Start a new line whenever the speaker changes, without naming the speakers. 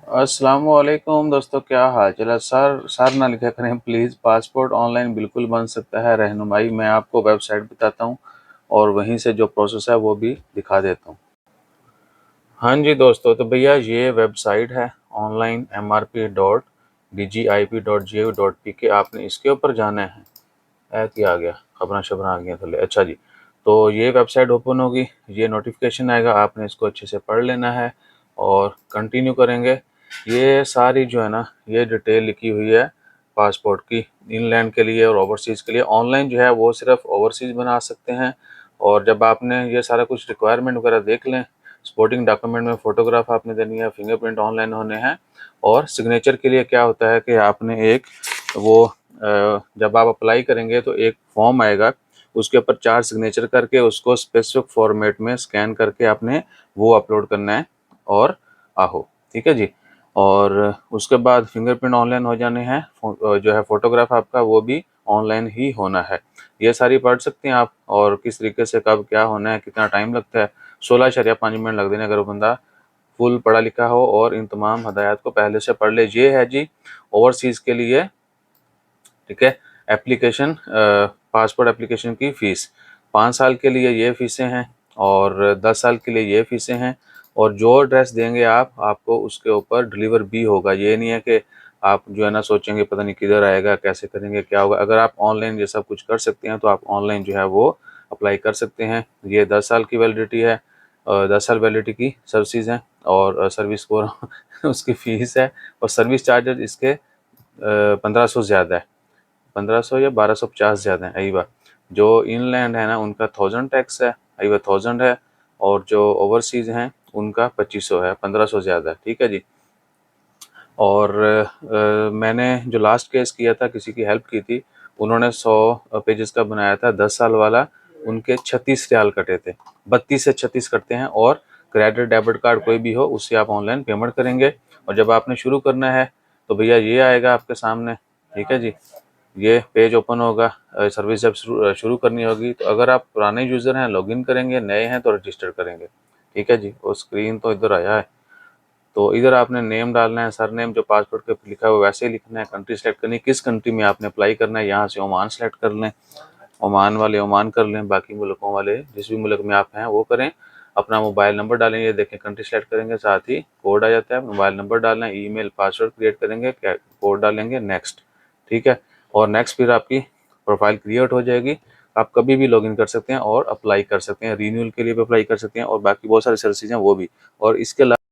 अस्सलामुअलैकुम दोस्तों, क्या हाल चाल है। सर ना लिखा करें प्लीज़। पासपोर्ट ऑनलाइन बिल्कुल बन सकता है। रहनुमाई मैं आपको वेबसाइट बताता हूँ और वहीं से जो प्रोसेस है वो भी दिखा देता हूँ। हाँ जी दोस्तों, तो भैया ये वेबसाइट है ऑनलाइन mrp.dgip.gov.pk। आपने इसके ऊपर जाना है। ऐप ही आ गया, खबरां शबरां आ गई थोड़े। अच्छा जी, तो ये वेबसाइट ओपन होगी, ये नोटिफिकेशन आएगा, आपने इसको अच्छे से पढ़ लेना है और कंटिन्यू करेंगे। ये सारी जो है ना, ये डिटेल लिखी हुई है पासपोर्ट की, इनलैंड के लिए और ओवरसीज़ के लिए। ऑनलाइन जो है वो सिर्फ ओवरसीज़ बना सकते हैं। और जब आपने ये सारा कुछ रिक्वायरमेंट वगैरह देख लें, सपोर्टिंग डॉक्यूमेंट में फ़ोटोग्राफ आपने देनी है, फिंगरप्रिंट ऑनलाइन होने हैं। और सिग्नेचर के लिए क्या होता है कि आपने एक वो जब आप अप्लाई करेंगे तो एक फॉर्म आएगा, उसके ऊपर 4 सिग्नेचर करके उसको स्पेसिफिक फॉर्मेट में स्कैन करके आपने वो अपलोड करना है और आहो, ठीक है जी। और उसके बाद फिंगरप्रिंट ऑनलाइन हो जाने हैं। जो है फ़ोटोग्राफ आपका वो भी ऑनलाइन ही होना है। ये सारी पढ़ सकते हैं आप, और किस तरीके से कब क्या होना है, कितना टाइम लगता है। 16.5 मिनट लग देने अगर वो बंदा फुल पढ़ा लिखा हो और इन तमाम हदायत को पहले से पढ़ ले। ये है जी ओवरसीज़ के लिए, ठीक है। एप्लीकेशन पासपोर्ट एप्लीकेशन की फ़ीस 5 साल के लिए ये फ़ीसें हैं और 10 साल के लिए ये फ़ीसें हैं। और जो एड्रेस देंगे आप, आपको उसके ऊपर डिलीवर भी होगा। ये नहीं है कि आप जो है ना सोचेंगे पता नहीं किधर आएगा, कैसे करेंगे, क्या होगा। अगर आप ऑनलाइन ये सब कुछ कर सकते हैं तो आप ऑनलाइन जो है वो अप्लाई कर सकते हैं। ये 10 साल की वैलिडिटी है, 10 साल वैलिडिटी की सर्विसेज हैं और सर्विस को उसकी फ़ीस है। और सर्विस चार्जेस इसके 1500 ज़्यादा है, 1500 या 1250 ज़्यादा है। अईवा जो इनलैंड है ना उनका 1000 टैक्स है, अईवा 1000 है। और जो ओवरसीज़ हैं उनका 2500 है, 1500 ज़्यादा है, ठीक है जी। और मैंने जो लास्ट केस किया था, किसी की हेल्प की थी, उन्होंने 100 पेजेस का बनाया था, 10 साल वाला। उनके 36 रियाल कटे थे। 32 से 36 कटते हैं। और क्रेडिट डेबिट कार्ड कोई भी हो उससे आप ऑनलाइन पेमेंट करेंगे। और जब आपने शुरू करना है तो भैया ये आएगा आपके सामने, ठीक है जी। ये पेज ओपन होगा। सर्विस जब शुरू करनी होगी तो अगर आप पुराने यूज़र हैं लॉगिन करेंगे, नए हैं तो रजिस्टर करेंगे, ठीक है जी। और स्क्रीन तो इधर आया है, तो इधर आपने नेम डालना है, सर नेम जो पासपोर्ट पे लिखा है वो वैसे ही लिखना है। कंट्री सेलेक्ट करनी है, किस कंट्री में आपने अप्लाई करना है। यहाँ से ओमान सेलेक्ट कर लें, ओमान वाले ओमान कर लें, बाकी मुल्कों वाले जिस भी मुल्क में आप हैं वो करें। अपना मोबाइल नंबर डालें, ये देखें कंट्री सेलेक्ट करेंगे साथ ही कोड आ जाता है। मोबाइल नंबर डालना है, ईमेल पासवर्ड क्रिएट करेंगे, कोड डालेंगे, नेक्स्ट, ठीक है। और नेक्स्ट फिर आपकी प्रोफाइल क्रिएट हो जाएगी। आप कभी भी लॉगिन कर सकते हैं और अप्लाई कर सकते हैं। रीन्यूअल के लिए भी अप्लाई कर सकते हैं और बाकी बहुत सारी सर्विसेज हैं वो भी। और इसके अलावा